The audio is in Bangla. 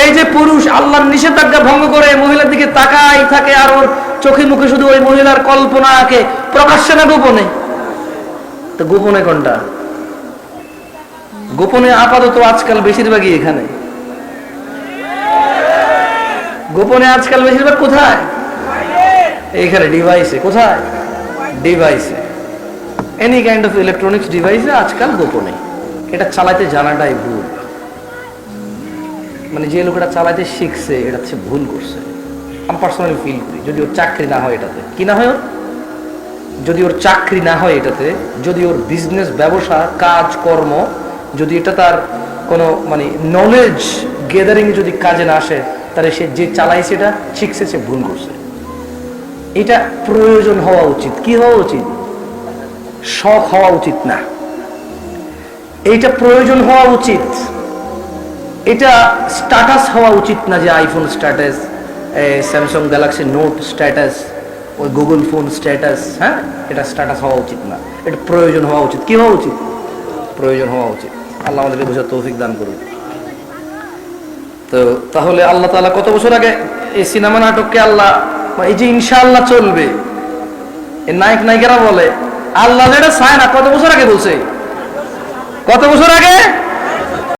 এই যে পুরুষ আল্লাহর নিষেধাজ্ঞা ভঙ্গ করে মহিলার দিকে তাকাই থাকে, আর ওর চোখে মুখে শুধু ওই মহিলার কল্পনা আঁকে, প্রকাশ্যে না গোপনে? তো গোপনে কোনটা? গোপনে আপাতত আজকাল বেশিরভাগই এখানে। গোপনে আজকাল বেশিরভাগ কোথায়? এইখানে ডিভাইসে। কোথায়? ডিভাইসে। এনি কাইন্ড অফ ইলেকট্রনিক্স ডিভাইসে আজকাল গোপনে। এটা চালাতে জানাটাই ভুল। মানে যে লোকটা চালাতে শিখছে এটা হচ্ছে ভুল করছে। আমি পার্সোনালি ফিল করি, যদি ওর চাকরি না হয় এটাতে, কি না হয় ওর, যদি ওর চাকরি না হয় এটাতে, যদি ওর বিজনেস ব্যবসা কাজ কর্ম যদি এটা তার কোনো মানে নলেজ গেদারিং যদি কাজে না আসে, তাহলে সে যে চালাইছে এটা শিখছে, সে ভুল করছে। এটা প্রয়োজন হওয়া উচিত। কি হওয়া উচিত? শখ হওয়া উচিত না। এইটা প্রয়োজন হওয়া উচিত। এটা স্ট্যাটাস হওয়া উচিত না, যে iPhone status, Samsung Galaxy note status, ওই গুগল ফোন স্ট্যাটাস। হ্যাঁ, এটা স্ট্যাটাস হওয়া উচিত না, এটা প্রয়োজন হওয়া উচিত। কি হওয়া উচিত? প্রয়োজন হওয়া উচিত। আল্লাহ আমাদেরকে বোঝার তৌফিক দান করুন। তো তাহলে আল্লাহ তাআলা কত বছর আগে এই সিনেমা নাটককে আল্লাহ, এই যে ইনশাআল্লাহ চলবে, এই নায়ক নায়িকারা বলে আল্লাহ যেটা চায় না, কত বছর আগে বলছে? কত বছর আগে?